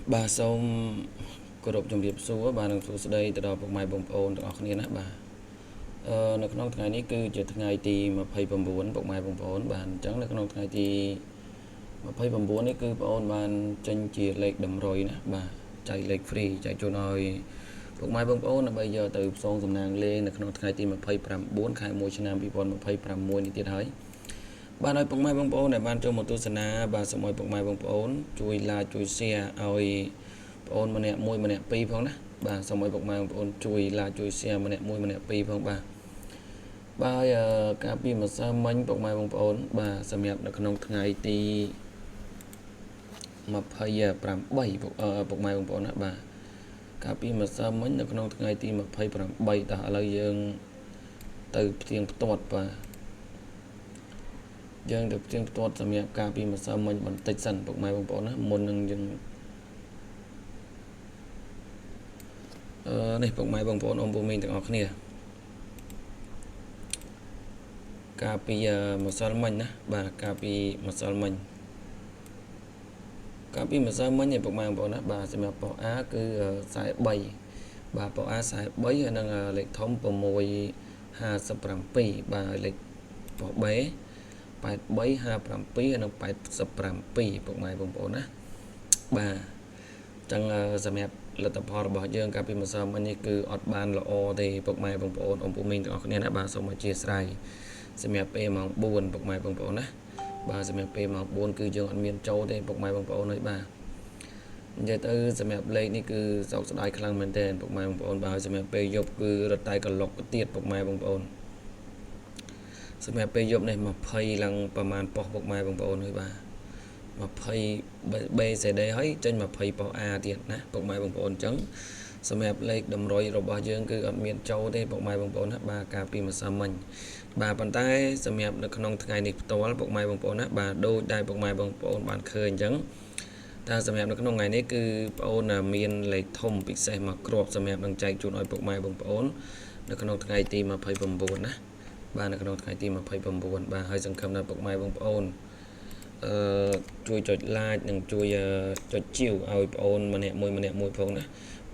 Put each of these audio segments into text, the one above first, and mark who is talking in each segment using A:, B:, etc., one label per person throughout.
A: bà xong cơ rộp trong điệp số bà đang số đây từ đó bọc mai bông ônទាំងគ្នាណាបាទនៅក្នុងថ្ងៃនេះគឺជាថ្ងៃទី29បកម៉ែបងប្អូនបាទអញ្ចឹងនៅក្នុងថ្ងៃទី29នេះគឺបងប្អូនបានចេញជាលេខតម្រុយណាបាទចែកលេខ free ចែកជូនឲ្យពុកម៉ែបងប្អូនដើម្បីយកទៅផ្សងសំណាងលេងនៅក្នុងថ្ងៃទី29ខែ1ឆ្នាំ2026នេះទៀតហើយបាទឲ្យពុកម៉ែបងប្អូនដែលបានចូលមកទស្សនាបាទសូមឲ្យពុកម៉ែបងប្អូនជួយ like ជួយ share ឲ្យបងប្អូនម្នាក់មួយម្នាក់ពីរផងណាបាទសូមឲ្យពុកម៉ែបងប្អូនជួយ like ជួយ share ម្នាក់មួយម្នាក់ពីរផងបាទបាទការពីម្សិលមិញពុកម៉ែបងប្អូនបាទសម្រាប់នៅក្នុងថ្ងៃទី28ពុកម៉ែបងប្អូនណាបាទការពីម្សិលមិញនៅក្នុងថ្ងៃទី28តោះឥឡូវយើងទៅផ្ទៀងផ្ទាត់បាទយើងទៅផ្ទៀងផ្ទាត់សម្រាប់ការពីម្សិលមិញបន្តិចសិនពុកម៉ែបងប្អូនណាមុននឹងយើងនេះពុកម៉ែបងប្អូនអ៊ំពូមីងទាំងអស់គ្នាការពីម្សិលមិញណាបាទការពីម្សិលមិញការពីម្សិលមិញឯពុកម៉ែបងប្អូនណាបាទសម្រាប់ប៉ុ A គឺ43បាទប៉ុ A 43ហើយនឹងលេខធំ657បាទលេខប៉ុ B 8357ហើយនឹង87ពុកម៉ែបងប្អូនណាបាទអញ្ចឹងសម្រាប់លទ្ធផលរបស់យើងកាលពីម្សិលមិញនេះគឺអត់បានល្អទេពុកម៉ែបងប្អូនអ៊ំពូមីងទាំងអស់គ្នាណាបាទសូមអធិស្ឋានសម្រាប់ពេលម៉ោង4ពុកម៉ែបងប្អូនណាបាទសម្រាប់ពេលម៉ោង4គឺយើងអត់មានចូលទេពុកម៉ែបងប្អូនហើយបាទនិយាយទៅសម្រាប់លេខនេះគឺសោកស្ដាយខ្លាំងមែនទែនពុកម៉ែបងប្អូនបាទសម្រាប់ពេលយប់គឺរត់តែកន្លុកទៀតពុកម៉ែបងប្អូនសម្រាប់ពេលយប់នេះ20ឡើងប្រហែលប៉ុសពុកម៉ែបងប្អូនហើយបាទ20 BCD ហើយចេញ20ប៉ុស A ទៀតណាពុកម៉ែបងប្អូនអញ្ចឹងសម្រាប់លេខតម្រុយរបស់យើងគឺអត់មានចូលទេពុកម៉ែបងប្អូនណាបាទកាលពីម្សិលមិញបាទប៉ុន្តែសម្រាប់នៅក្នុងថ្ងៃនេះផ្ទាល់ពុកម៉ែបងប្អូនណាបាទដូចដែលពុកម៉ែបងប្អូនបានឃើញអញ្ចឹងតែសម្រាប់នៅក្នុងថ្ងៃនេះគឺបងអូនមានលេខធំពិសេសមកគ្រាប់សម្រាប់នឹងចែកជូនឲ្យពុកម៉ែបងប្អូននៅក្នុងថ្ងៃទី29ណាបាទនៅក្នុងថ្ងៃទី29បាទហើយសង្ឃឹមថាពុកម៉ែបងប្អូនជួយចុច like និងជួយចុចជាវឲ្យបងអូនម្នាក់មួយផងណា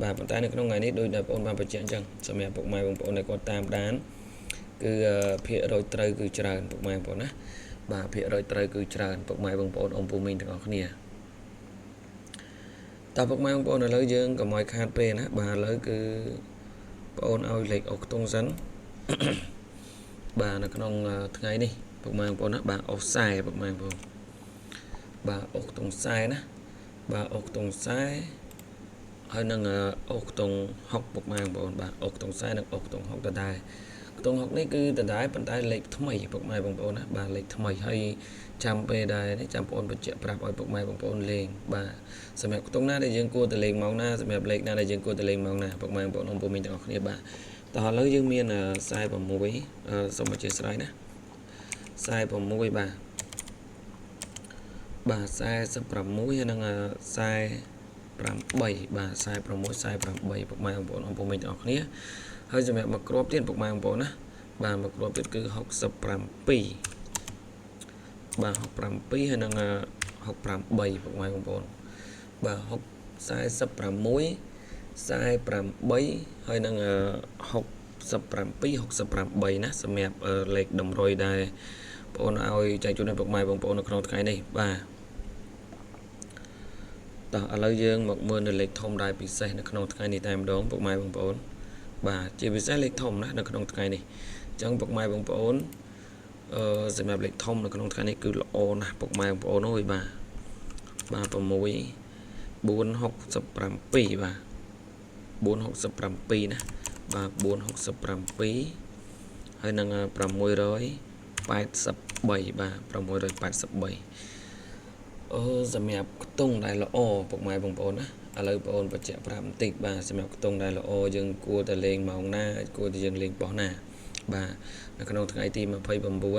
A: បាទប៉ុន្តែនៅក្នុងថ្ងៃនេះដូចដែលបងអូនបានបញ្ជាក់អញ្ចឹងសម្រាប់ពុកម៉ែបងប្អូនដែលគាត់តាមដានគឺភាគរយត្រូវគឺច្រើនពុកម៉ែបងប្អូនណាបាទភាគរយត្រូវគឺច្រើនពុកម៉ែបងប្អូនអ៊ំពូមីងទាំងអស់គ្នាតើពុកម៉ែបងប្អូនឥឡូវយើងកុំឲ្យខាតពេលណាបាទឥឡូវគឺបងអូនឲ្យលេខអុកខ្ទង់សិនបាទនៅក្នុងថ្ងៃនេះពុកម៉ែបងប្អូនណាបាទអុកខ្សែពុកម៉ែបងប្អូនបាទអុកខ្ទង់ខ្សែណាបាទអុកខ្ទង់ខ្សែហើយនឹងអុកខ្ទង់6ពុកម៉ែបងប្អូនបាទអុកខ្ទង់ខ្សែនិងអុកខ្ទង់6ដដែលខ្ទង់6នេះគឺដដែលប៉ុន្តែលេខថ្មីពុកម៉ែបងប្អូនណាបាទលេខថ្មីហើយចាំពេលដែរនេះចាំបងប្អូនបញ្ជាក់ប្រាប់ឲ្យពុកម៉ែបងប្អូនលេងបាទសម្រាប់ខ្ទង់ណាដែលយើងគួរទៅលេងម៉ោងណាសម្រាប់លេខណាដែលយើងគួរទៅលេងម៉ោងណាពុកម៉ែបងប្អូនអ៊ំពូមីងទាំងអស់គ្នាបាទតោះឥឡូវយើងមាន46សូមអធិស្ឋានណា46បាទ46ហើយនឹង48បាទ46 48ពុកម៉ែបងប្អូនអ៊ំពូមីងទាំងអស់គ្នាហើយសម្រាប់មកគ្រាប់ទៀតពុកម៉ែបងប្អូនណាបាទមកគ្រាប់ទៀតគឺ67បាទ67ហើយនឹង68ពុកម៉ែបងប្អូនបាទ46 48ហើយនឹង67 68ណាសម្រាប់លេខតម្រុយដែលបងប្អូនឲ្យចែកជូនដល់ពុកម៉ែបងប្អូននៅក្នុងថ្ងៃនេះបាទតោះឥឡូវយើងមកមើលនៅលេខធំដែលពិសេសនៅក្នុងថ្ងៃនេះតែម្ដងពុកម៉ែបងប្អូនបាទជាពិសេសលេខធំណានៅក្នុងថ្ងៃនេះអញ្ចឹងពុកម៉ែបងប្អូនសម្រាប់លេខធំនៅក្នុងថ្ងៃនេះគឺល្អណាស់ពុកម៉ែបងប្អូនអើយបាទ6 467បាទ467ណាបាទ467ហើយនឹង683បាទ683សម្រាប់ខ្ទង់ដែលល្អពុកម៉ែបងប្អូនណាឥឡូវបងប្អូនបញ្ជាក់ប្រាប់បន្តិចបាទសម្រាប់ខ្ទង់ដែលល្អយើងគួរតែលេងម៉ោងណាគួរតែយើងលេងបោះណាបាទនៅក្នុងថ្ងៃទី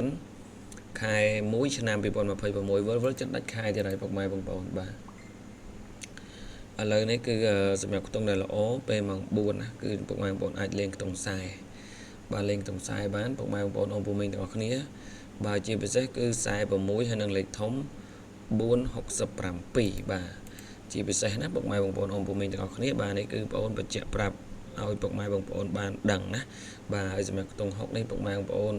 A: 29ខែ1ឆ្នាំ2026វិលចិត្តដាច់ខែទៀតហើយពុកម៉ែបងប្អូនបាទឥឡូវនេះគឺសម្រាប់ខ្ទង់ដែលល្អពេលម៉ោង4ណាគឺពុកម៉ែបងប្អូនអាចលេងខ្ទង់ខ្សែបាទលេងខ្ទង់ខ្សែបានពុកម៉ែបងប្អូនអ៊ំពូមីងទាំងអស់គ្នាបាទជាពិសេសគឺ46ហើយនឹងលេខធំ467បាទ ជាពិសេសណាពុកម៉ែបងប្អូនបងប្អូនទាំងអស់គ្នាបាទនេះគឺបងប្អូនបញ្ជាក់ប្រាប់ឲ្យពុកម៉ែបងប្អូនបានដឹងណាបាទហើយសម្រាប់ខ្ទង់6នេះពុកម៉ែបងប្អូន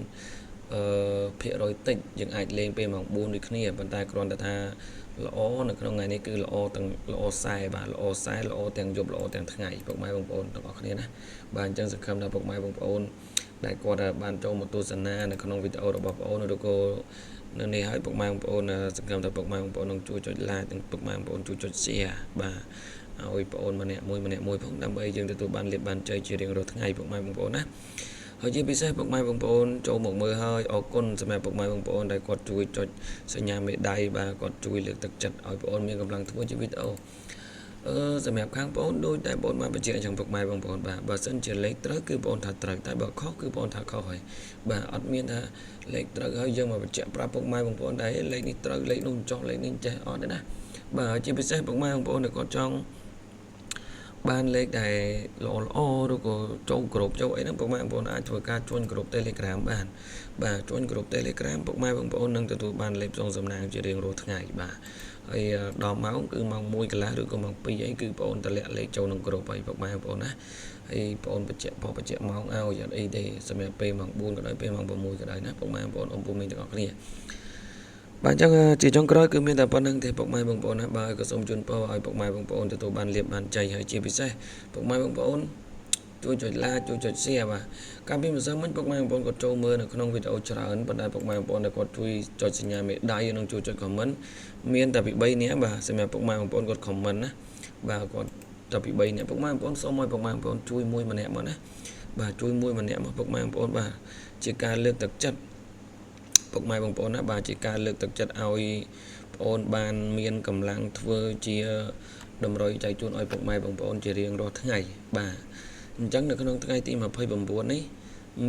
A: ភាគរយតិចយើងអាចលេងពេលម៉ោង4ដូចគ្នាប៉ុន្តែគ្រាន់តែថាល្អនៅក្នុងថ្ងៃនេះគឺល្អទាំងល្អខ្សែបាទល្អខ្សែល្អទាំងយប់ល្អទាំងថ្ងៃពុកម៉ែបងប្អូនទាំងអស់គ្នាណាបាទអញ្ចឹងសង្ឃឹមថាពុកម៉ែបងប្អូនដែលគាត់បានចូលមកទស្សនានៅក្នុងវីដេអូរបស់បងប្អូនឬក៏នៅនេះហើយពុកម៉ែបងប្អូនសង្ឃឹមថាពុកម៉ែបងប្អូននឹងជួយចុច like និងពុកម៉ែបងប្អូនជួយចុច share បាទឲ្យបងប្អូនម្នាក់មួយផងដើម្បីយើងទទួលបានលាភបានជ័យជារៀងរាល់ថ្ងៃពុកម៉ែបងប្អូនណាហើយជាពិសេសពុកម៉ែបងប្អូនចូលមកមើលហើយអរគុណសម្រាប់ពុកម៉ែបងប្អូនដែលគាត់ជួយចុចសញ្ញាមេដៃបាទគាត់ជួយលើកទឹកចិត្តឲ្យបងប្អូនមានកម្លាំងធ្វើជាវីដេអូសម្រាប់ខាងបងប្អូនដូចតែបងប្អូនបានបញ្ជាក់អញ្ចឹងពុកម៉ែបងប្អូនបាទបើសិនជាលេខត្រូវគឺបងប្អូនថាត្រូវតែបើខុសគឺបងប្អូនថាខុសហើយបាទអត់មានថាលេខត្រូវហើយយើងមកបញ្ជាក់ប្រាប់ពុកម៉ែបងប្អូនដែរលេខនេះត្រូវលេខនោះចុះលេខនេះចេះអត់ទេណាបាទជាពិសេសពុកម៉ែបងប្អូនដែលគាត់ចង់បានលេខដែលល្អឬក៏ចូលក្រុមចូលអីហ្នឹងពុកម៉ែបងប្អូនអាចធ្វើការជួញក្រុម Telegram បានបាទជួញក្រុម Telegram ពុកម៉ែបងប្អូននឹងទទួលបានលេខផ្សងសំណាងជារៀងរាល់ថ្ងៃបាទហើយដល់ម៉ោងគឺម៉ោង1កន្លះឬក៏ម៉ោង2អីគឺបងប្អូនតម្លាក់លេខចូលក្នុងក្រុមហើយពុកម៉ែបងប្អូនណាហើយបងប្អូនបញ្ជាក់ម៉ោងឲ្យអត់អីទេសម្រាប់ពេលម៉ោង4ក៏ដោយពេលម៉ោង6ក៏ដោយណាពុកម៉ែបងប្អូនពុំមីងទាំងអស់គ្នាបាទអញ្ចឹងជាចុងក្រោយគឺមានតែប៉ុណ្្នឹងទេពុកម៉ែបងប្អូនណាបាទក៏សូមជូនពរឲ្យពុកម៉ែបងប្អូនទទួលបានលាភបានជ័យហើយជាពិសេសពុកម៉ែបងប្អូនជួយចុច like ជួយចុច share បាទកាលពីម្សិលមិញពុកម៉ែបងប្អូនគាត់ចូលមើលនៅក្នុងវីដេអូច្រើនប៉ុន្តែពុកម៉ែបងប្អូនដែលគាត់ជួយចុចសញ្ញាមេដៃនិងជួយចុច comment មានតែពី3នាក់បាទសម្រាប់ពុកម៉ែបងប្អូនគាត់ comment ណាបាទគាត់តែពី3នាក់ពុកម៉ែបងប្អូនសូមឲ្យពុកម៉ែបងប្អូនជួយមួយម្នាក់មកណាបាទជួយមួយម្នាក់មកពុកម៉ែបងប្អូនបាទជាការលើកទឹកចិត្តពុកម៉ែបងប្អូនណាបាទជាការលើកទឹកចិត្តឲ្យបងប្អូនបានមានកម្លាំងធ្វើជាតម្រុយចែកជូនឲ្យពុកម៉ែបងប្អូនជារៀងរាល់ថ្ងៃបាទអញ្ចឹងនៅក្នុងថ្ងៃទី29នេះ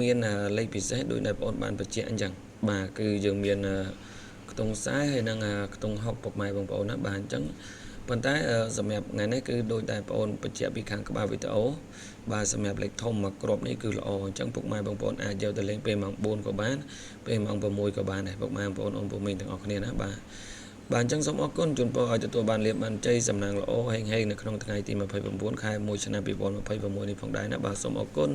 A: មានលេខពិសេសដោយដែលបងប្អូនបានបញ្ជាក់អញ្ចឹងបាទគឺយើងមានខ្ទង់ខ្សែហើយនិងខ្ទង់6ពុកម៉ែបងប្អូនណាបាទអញ្ចឹងប៉ុន្តែសម្រាប់ថ្ងៃនេះគឺដោយតែបងប្អូនបញ្ជាក់ពីខាងក្បាលវីដេអូបាទសម្រាប់លេខធំមួយគ្រាប់នេះគឺល្អអញ្ចឹងពុកម៉ែបងប្អូនអាចយកទៅលេងពេលម៉ោង4ក៏បានពេលម៉ោង6ក៏បានដែរពុកម៉ែបងប្អូនបងប្អូនមីងទាំងអស់គ្នាណាបាទអញ្ចឹងសូមអរគុណជូនពរឲ្យទទួលបានលាភបានជ័យសំណាងល្អហេងៗនៅក្នុងថ្ងៃទី29ខែ1ឆ្នាំ2026នេះផងដែរណាបាទសូមអរគុណ